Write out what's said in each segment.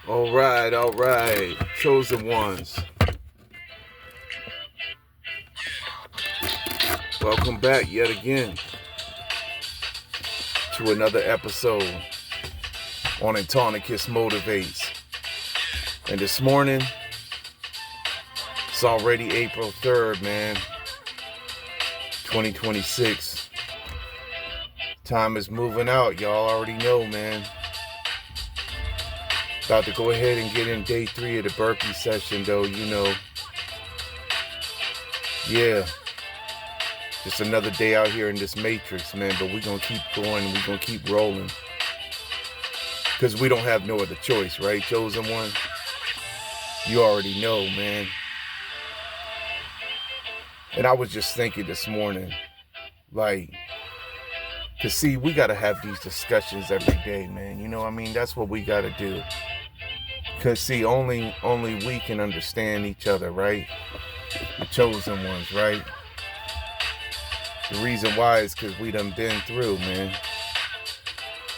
All right. Chosen ones. Welcome back yet again to another episode on Antonicus Motivates. And this morning, it's already April 3rd, man. 2026. Time is moving out. Y'all already know, man. About to go ahead and get in day 3 of the burpee session, though, you know. Yeah. Just another day out here in this matrix, man. But we're going to keep going. We're going to keep rolling. Because we don't have no other choice, right, chosen one? You already know, man. And I was just thinking this morning, like, to see, we got to have these discussions every day, man. You know what I mean? That's what we got to do. Because, see, only we can understand each other, right? The chosen ones, right? The reason why is because we done been through, man.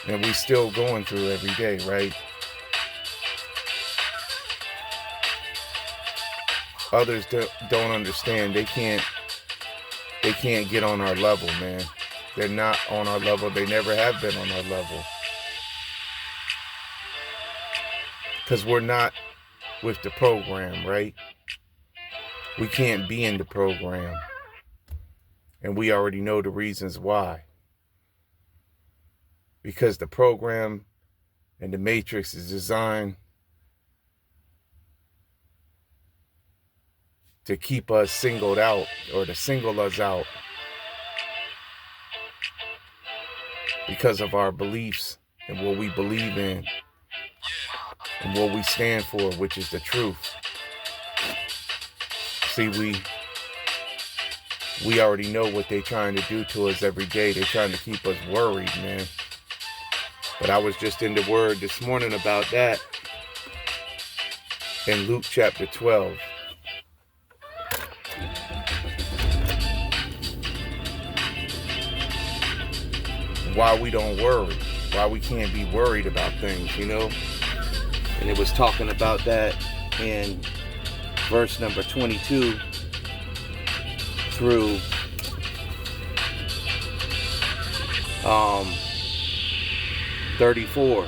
And we still going through every day, right? Others don't understand. They can't get on our level, man. They're not on our level. They never have been on our level. Because we're not with the program, right? We can't be in the program. And we already know the reasons why. Because the program and the matrix is designed to keep us singled out, or to single us out, because of our beliefs and what we believe in and what we stand for, which is the truth. See, we already know what they're trying to do to us every day. They're trying to keep us worried, man. But I was just in the Word this morning about that in Luke chapter 12. Why we don't worry, why we can't be worried about things, you know? And it was talking about that in verse number 22 through 34,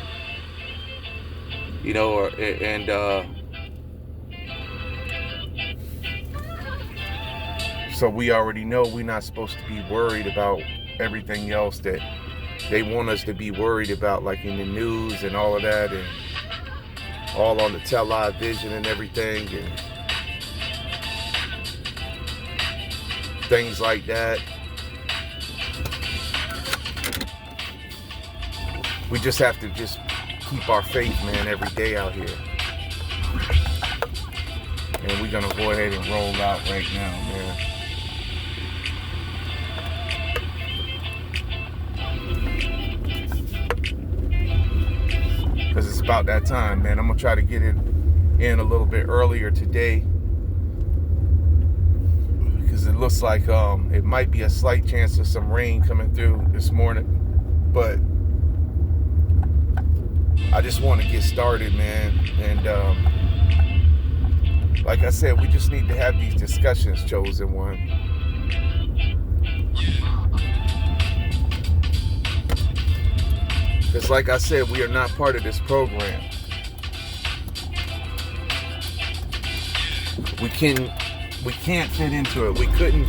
you know, so we already know we're not supposed to be worried about everything else that they want us to be worried about, like in the news and all of that, and all on the television and everything, and things like that. We just have to just keep our faith, man, every day out here. And we're going to go ahead and roll out right now, man. Because it's about that time, man. I'm going to try to get it in a little bit earlier today. Because it looks like it might be a slight chance of some rain coming through this morning. But I just want to get started, man. And like I said, we just need to have these discussions, chosen one. Because like I said, we are not part of this program. We can't fit into it. We couldn't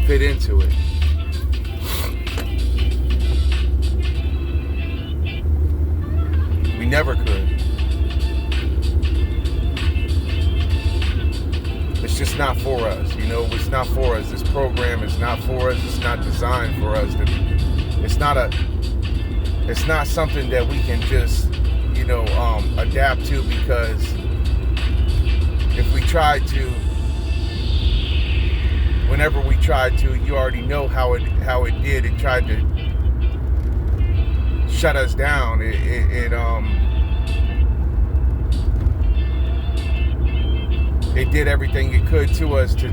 fit into it. We never could. It's just not for us, you know. It's not for us. This program is not for us. It's not designed for us. It's not something that we can just, you know, adapt to, because if we try to, whenever we tried to, you already know how it did. It tried to shut us down. It did everything it could to us to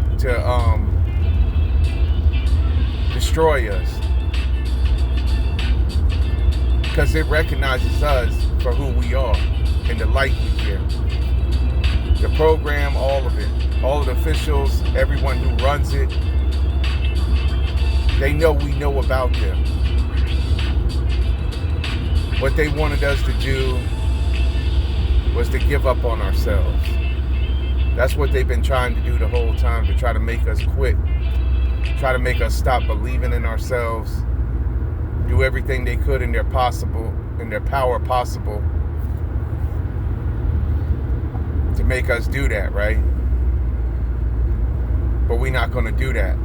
destroy us. because it recognizes us for who we are and the light we carry. The program, all of it. All of the officials, everyone who runs it, they know we know about them. What they wanted us to do was to give up on ourselves. That's what they've been trying to do the whole time, to try to make us quit, try to make us stop believing in ourselves, do everything they could in their power possible to make us do that, right? But we're not going to do that.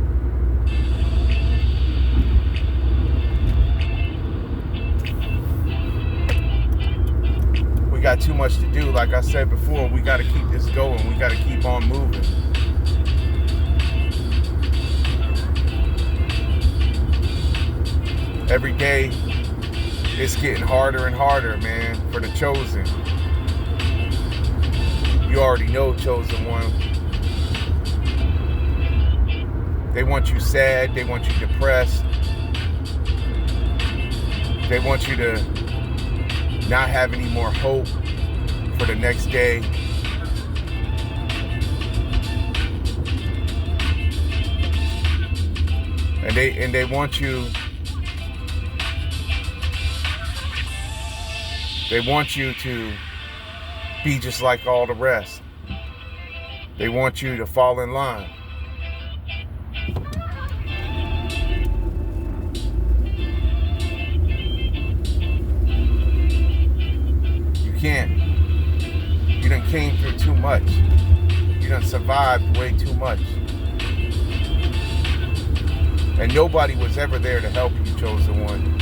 We got too much to do. Like I said before, we got to keep this going. We got to keep on moving. Every day, it's getting harder and harder, man, for the chosen. You already know, chosen one. They want you sad. They want you depressed. They want you to not have any more hope for the next day. And they want you to be just like all the rest. They want you to fall in line. You can't. You done came through too much. You done survived way too much. And nobody was ever there to help you, chosen one.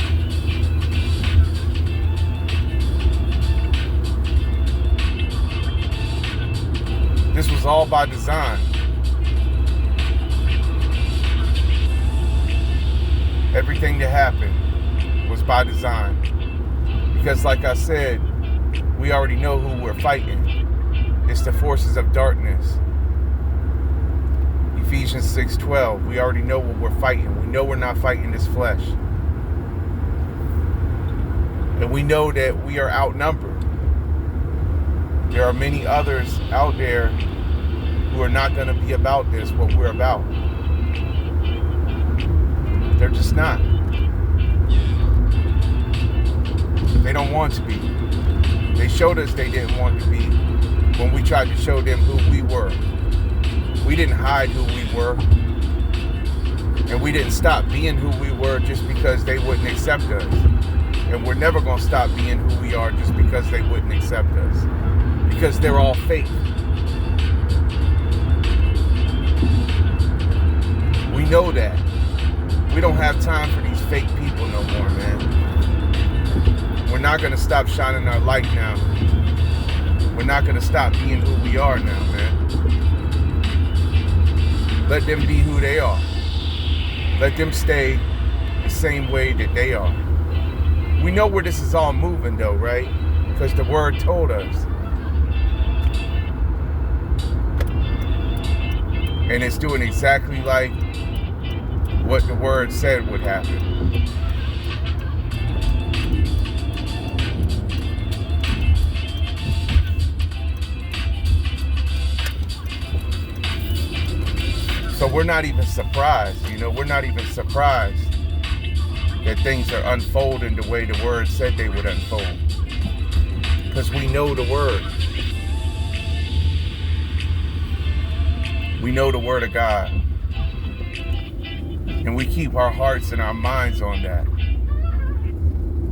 This was all by design. Everything that happened was by design. Because like I said, we already know who we're fighting. It's the forces of darkness. Ephesians 6:12. We already know what we're fighting. We know we're not fighting this flesh. And we know that we are outnumbered. There are many others out there who are not going to be about this, what we're about. They're just not. They don't want to be. They showed us they didn't want to be when we tried to show them who we were. We didn't hide who we were. And we didn't stop being who we were just because they wouldn't accept us. And we're never going to stop being who we are just because they wouldn't accept us. Because they're all fake. We know that. We don't have time for these fake people no more, man. We're not going to stop shining our light now. We're not going to stop being who we are now, man. Let them be who they are. Let them stay the same way that they are. We know where this is all moving though, right? Because the word told us. And it's doing exactly like what the word said would happen. So we're not even surprised, we're not even surprised that things are unfolding the way the word said they would unfold. Because we know the word. We know the word of God. And we keep our hearts and our minds on that.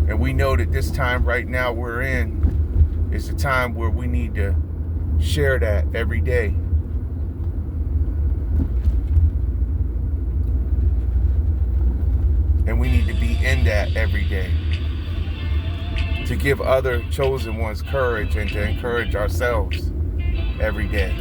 And we know that this time right now we're in is a time where we need to share that every day. And we need to be in that every day. To give other chosen ones courage and to encourage ourselves every day.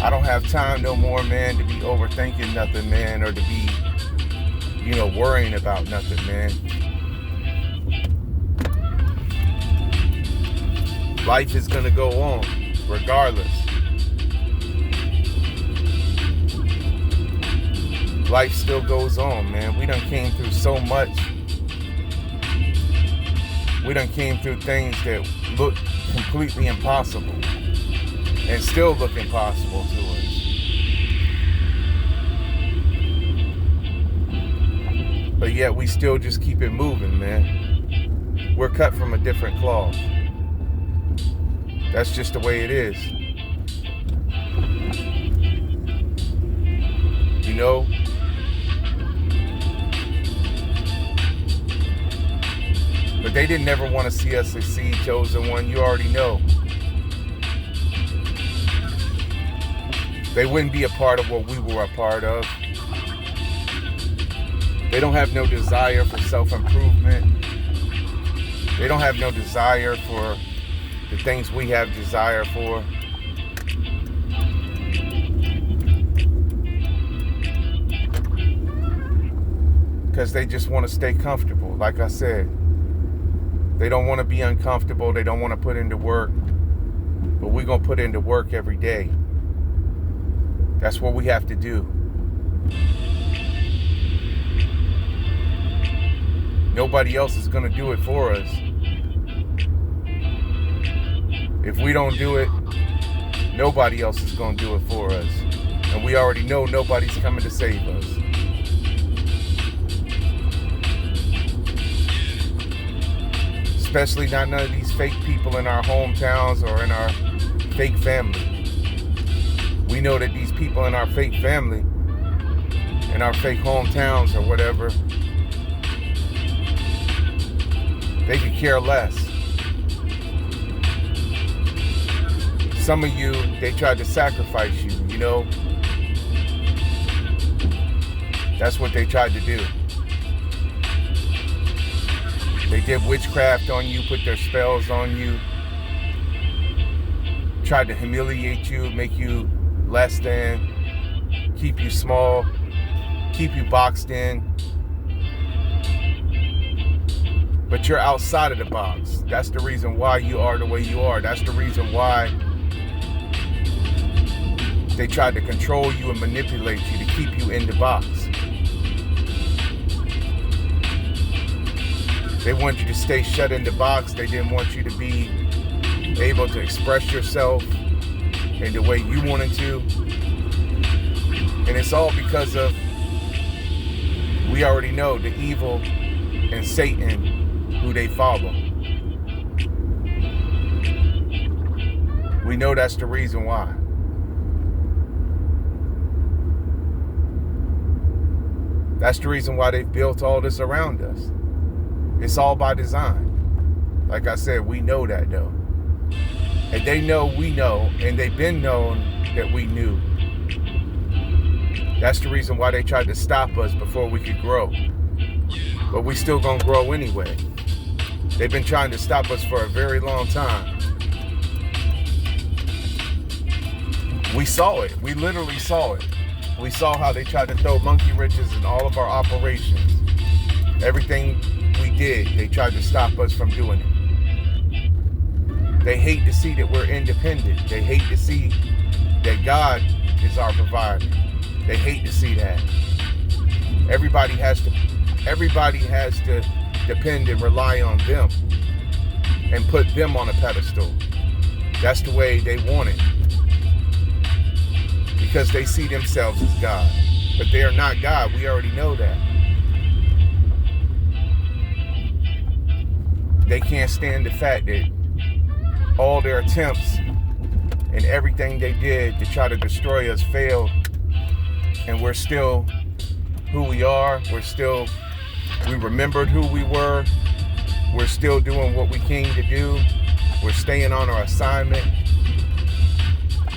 I don't have time no more, man, to be overthinking nothing, man, or to be, worrying about nothing, man. Life is going to go on, regardless. life still goes on, man. We done came through so much. We done came through things that look completely impossible and still look impossible to us. But yet we still just keep it moving, man. We're cut from a different cloth. That's just the way it is. You know? But they didn't ever want to see us succeed, chosen one. You already know. They wouldn't be a part of what we were a part of. They don't have no desire for self-improvement. They don't have no desire for the things we have desire for. Because they just want to stay comfortable, like I said. They don't want to be uncomfortable. They don't want to put into work. But we're going to put into work every day. That's what we have to do. Nobody else is going to do it for us. If we don't do it, nobody else is going to do it for us. And we already know nobody's coming to save us. Especially not none of these fake people in our hometowns or in our fake family. We know that these people in our fake family, in our fake hometowns or whatever, they could care less. Some of you, they tried to sacrifice you, you know? That's what they tried to do. They did witchcraft on you, put their spells on you, tried to humiliate you, make you less than, keep you small, keep you boxed in. But you're outside of the box. That's the reason why you are the way you are. That's the reason why they tried to control you and manipulate you to keep you in the box. They want you to stay shut in the box. They didn't want you to be able to express yourself in the way you wanted to. And it's all because of, we already know, the evil and Satan who they follow. We know that's the reason why. That's the reason why they've built all this around us. It's all by design. Like I said, we know that though. And they know we know, and they've been known that we knew. That's the reason why they tried to stop us before we could grow. But we still gonna grow anyway. They've been trying to stop us for a very long time. We saw it. We literally saw it. We saw how they tried to throw monkey wrenches in all of our operations. Everything we did, they tried to stop us from doing it. They hate to see that we're independent. They hate to see that God is our provider. They hate to see that. Everybody has to depend and rely on them and put them on a pedestal. That's the way they want it. Because they see themselves as God. But they are not God. We already know that. They can't stand the fact that all their attempts and everything they did to try to destroy us failed. And we're still who we are. We remembered who we were. We're still doing what we came to do. We're staying on our assignment.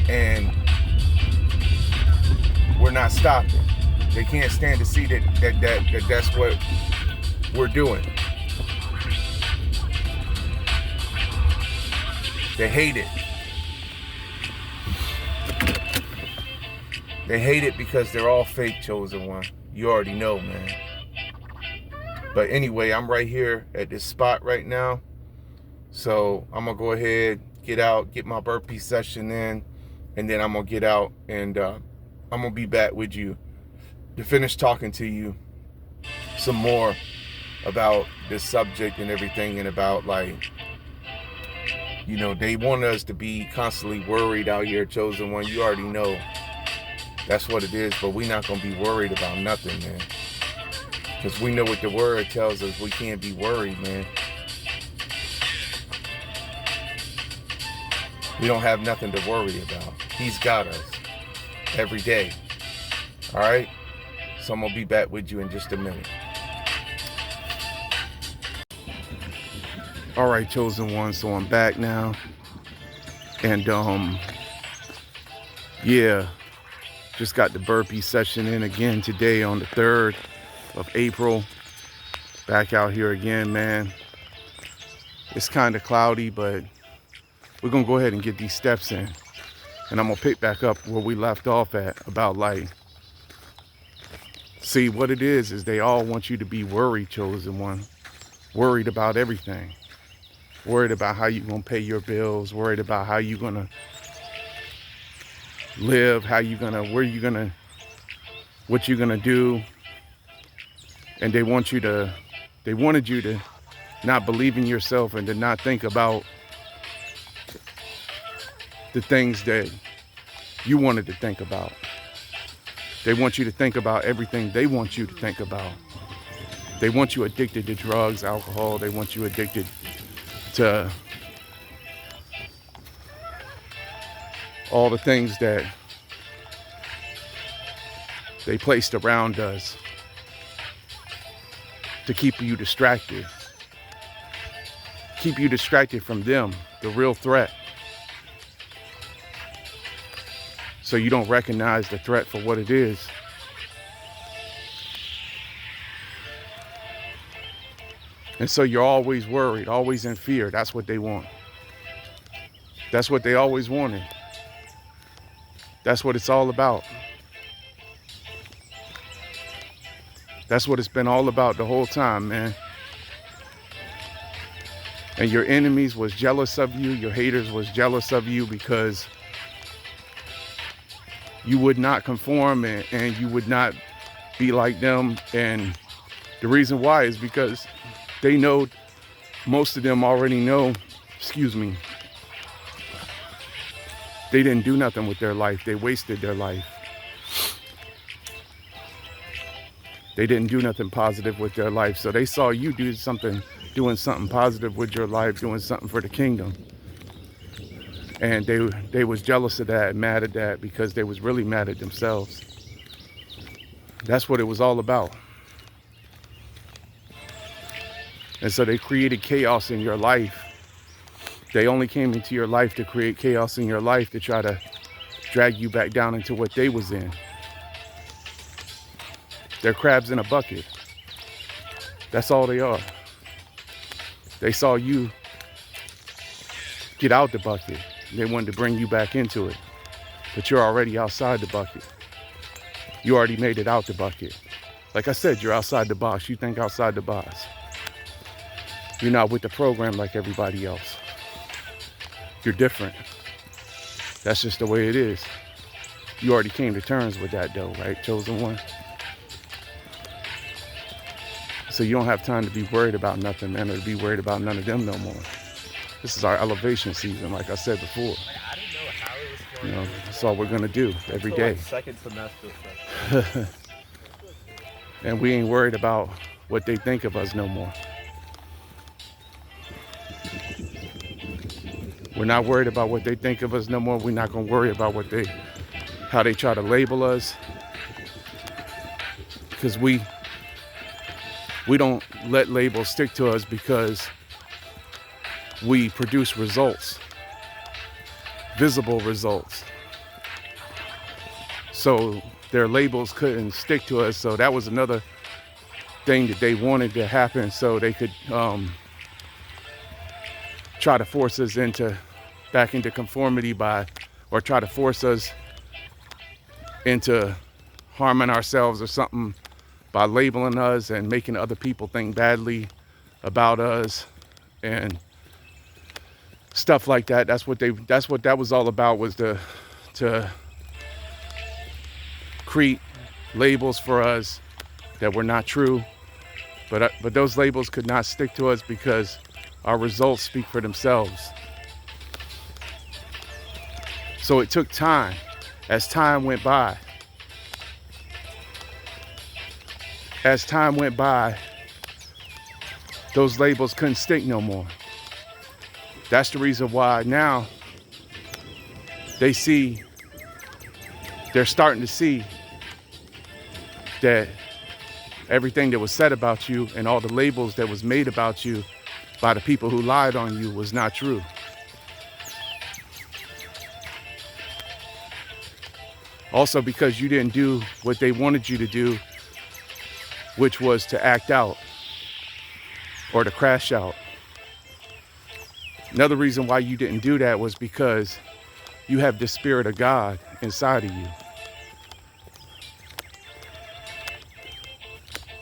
And we're not stopping. They can't stand to see that that's what we're doing. They hate it. They hate it because they're all fake, chosen one. You already know, man. But anyway, I'm right here at this spot right now. So I'm going to go ahead, get out, get my burpee session in, and then I'm going to get out and I'm going to be back with you to finish talking to you some more about this subject and everything, and about, like, you know, they want us to be constantly worried out here, chosen one. You already know that's what it is, but we're not going to be worried about nothing, man. Because we know what the word tells us. We can't be worried, man. We don't have nothing to worry about. He's got us every day. All right? So I'm going to be back with you in just a minute. All right, chosen one. So I'm back now. And, yeah, just got the burpee session in again today on the 3rd of April. Back out here again, man. It's kind of cloudy, but we're going to go ahead and get these steps in. And I'm going to pick back up where we left off at about light. See, what it is they all want you to be worried, chosen one. Worried about everything. Worried about how you're going to pay your bills. Worried about how you're going to live. How you're going to, where you're going to, what you're going to do. And they wanted you to not believe in yourself and to not think about the things that you wanted to think about. They want you to think about everything they want you to think about. They want you addicted to drugs, alcohol. They want you addicted to all the things that they placed around us to keep you distracted. Keep you distracted from them, the real threat. So you don't recognize the threat for what it is. And so you're always worried, always in fear. That's what they want. That's what they always wanted. That's what it's all about. That's what it's been all about the whole time, man. And your enemies was jealous of you. Your haters was jealous of you because you would not conform and you would not be like them. And the reason why is because they know, most of them already know, they didn't do nothing with their life. They wasted their life. They didn't do nothing positive with their life. So they saw you doing something positive with your life, doing something for the kingdom. And they was jealous of that, mad at that, because they was really mad at themselves. That's what it was all about. And so they created chaos in your life. They only came into your life to create chaos in your life, to try to drag you back down into what they was in. They're crabs in a bucket. That's all they are. They saw you get out the bucket. They wanted to bring you back into it. But you're already outside the bucket. You already made it out the bucket. Like I said, you're outside the box. You think outside the box. You're not with the program like everybody else. You're different. That's just the way it is. You already came to terms with that though, right, chosen one? So you don't have time to be worried about nothing, man, or to be worried about none of them no more. This is our elevation season, like I said before. You know, that's all we're gonna do every day. Second semester. And we ain't worried about what they think of us no more. We're not worried about what they think of us no more. We're not gonna worry about how they try to label us. Because we don't let labels stick to us, because we produce results, visible results. So their labels couldn't stick to us. So that was another thing that they wanted to happen, so they could try to force us back into conformity or try to force us into harming ourselves or something by labeling us and making other people think badly about us and stuff like that. That's what that was all about, was to create labels for us that were not true. But those labels could not stick to us because our results speak for themselves. So it took time. As time went by, those labels couldn't stick no more. That's the reason why now they're starting to see that everything that was said about you and all the labels that was made about you by the people who lied on you was not true. Also because you didn't do what they wanted you to do, which was to act out or to crash out. Another reason why you didn't do that was because you have the Spirit of God inside of you.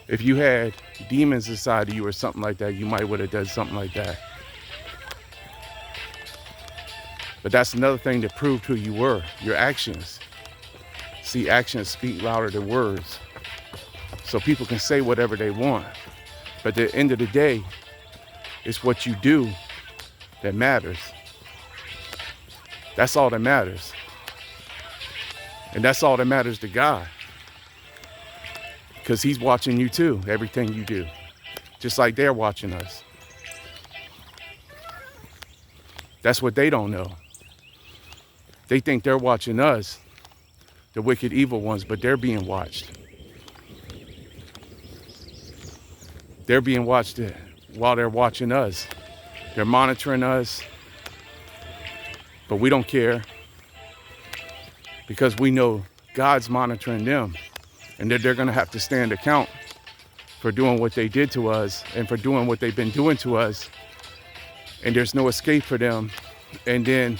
If you had demons inside of you or something like that, you might would have done something like that. But that's another thing that proved who you were, your actions. See, actions speak louder than words. So people can say whatever they want. But at the end of the day, it's what you do that matters. That's all that matters. And that's all that matters to God. Because he's watching you too, everything you do. Just like they're watching us. That's what they don't know. They think they're watching us, the wicked evil ones, but they're being watched. They're being watched while they're watching us. They're monitoring us, but we don't care because we know God's monitoring them and that they're going to have to stand account for doing what they did to us and for doing what they've been doing to us. And there's no escape for them. And then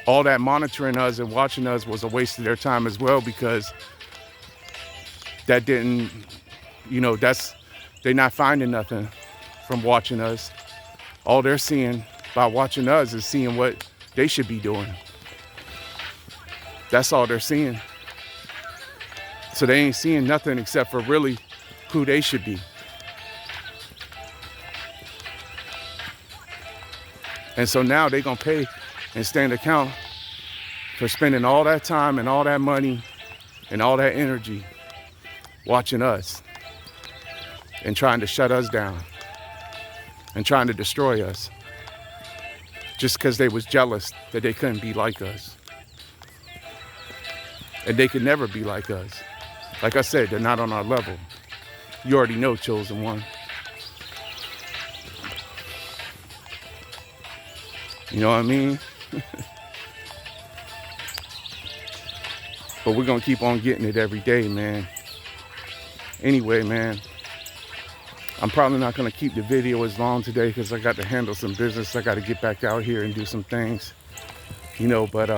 all that monitoring us and watching us was a waste of their time as well, because that didn't, they're not finding nothing from watching us. All they're seeing by watching us is seeing what they should be doing. That's all they're seeing. So they ain't seeing nothing except for really who they should be. And so now they're gonna pay and stand account for spending all that time and all that money and all that energy watching us and trying to shut us down and trying to destroy us just because they was jealous that they couldn't be like us. And they could never be like us. Like I said, they're not on our level. You already know, chosen one. You know what I mean? But we're gonna keep on getting it every day, man. Anyway, man, I'm probably not gonna keep the video as long today because I got to handle some business. I got to get back out here and do some things, but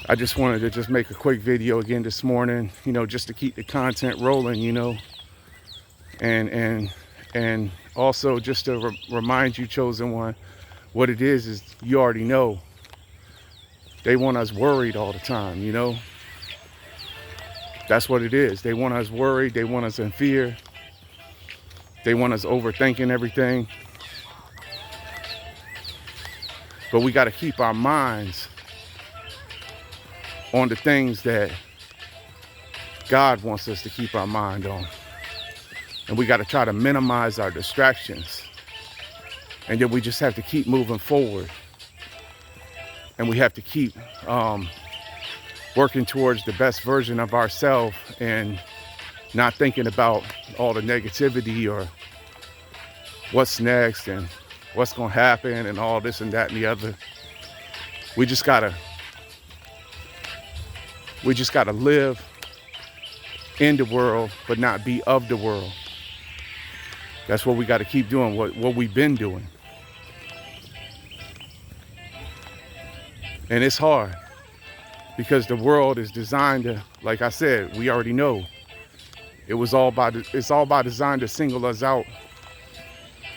I just wanted to just make a quick video again this morning, just to keep the content rolling, and also just to remind you, chosen one, what it is you already know. They want us worried all the time, That's what it is. They want us worried. They want us in fear. They want us overthinking everything. But we got to keep our minds on the things that God wants us to keep our mind on. And we got to try to minimize our distractions. And then we just have to keep moving forward. And we have to keep working towards the best version of ourselves and not thinking about all the negativity or what's next and what's going to happen and all this and that and the other. We just gotta live in the world, but not be of the world. That's what we got to keep doing, what we've been doing. And it's hard because the world is designed to, like I said, we already know. It's all by design to single us out,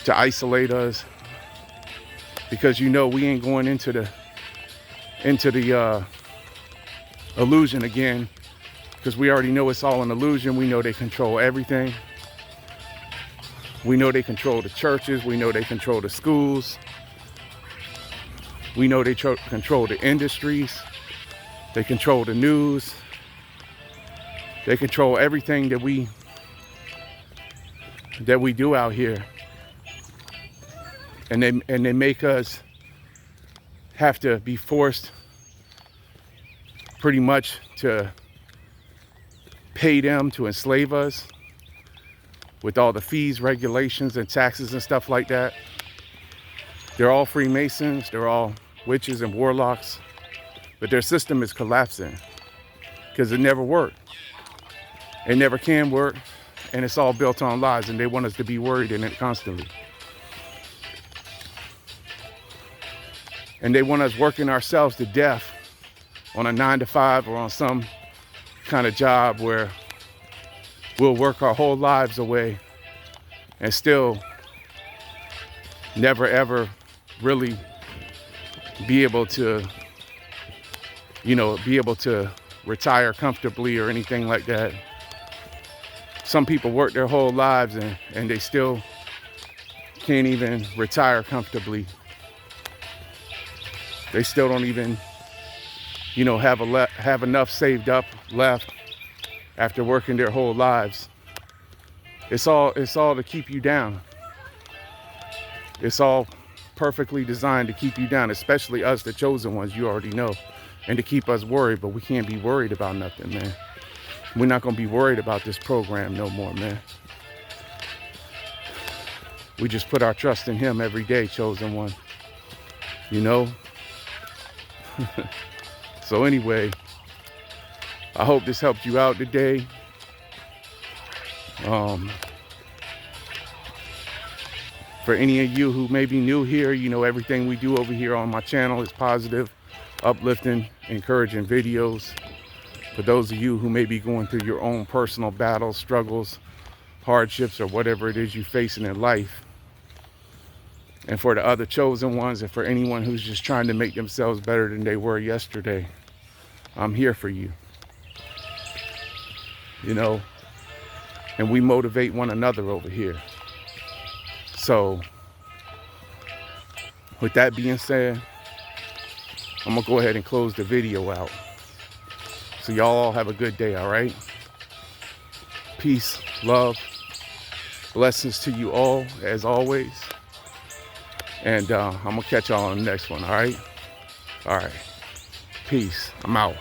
to isolate us, because we ain't going into the illusion again, because we already know it's all an illusion. We know they control everything. We know they control the churches. We know they control the schools. We know they control the industries. They control the news. They control everything that we do out here. And they make us have to be forced pretty much to pay them to enslave us with all the fees, regulations, and taxes and stuff like that. They're all Freemasons, they're all witches and warlocks, but their system is collapsing because it never worked. It never can work, and it's all built on lies, and they want us to be worried in it constantly. And they want us working ourselves to death on a 9-to-5 or on some kind of job where we'll work our whole lives away and still never ever really be able to, be able to retire comfortably or anything like that. Some people work their whole lives and they still can't even retire comfortably. They still don't even, have enough saved up left after working their whole lives. It's all to keep you down. It's all perfectly designed to keep you down, especially us, the chosen ones, you already know, and to keep us worried, but we can't be worried about nothing, man. We're not gonna be worried about this program no more, man. We just put our trust in him every day, chosen one, So anyway, I hope this helped you out today. For any of you who may be new here, everything we do over here on my channel is positive, uplifting, encouraging videos. For those of you who may be going through your own personal battles, struggles, hardships, or whatever it is you're facing in life. And for the other chosen ones, and for anyone who's just trying to make themselves better than they were yesterday, I'm here for you. And we motivate one another over here. So, with that being said, I'm gonna go ahead and close the video out. So y'all all have a good day, all right? Peace, love, blessings to you all, as always. And I'm gonna catch y'all on the next one, all right? All right. Peace. I'm out.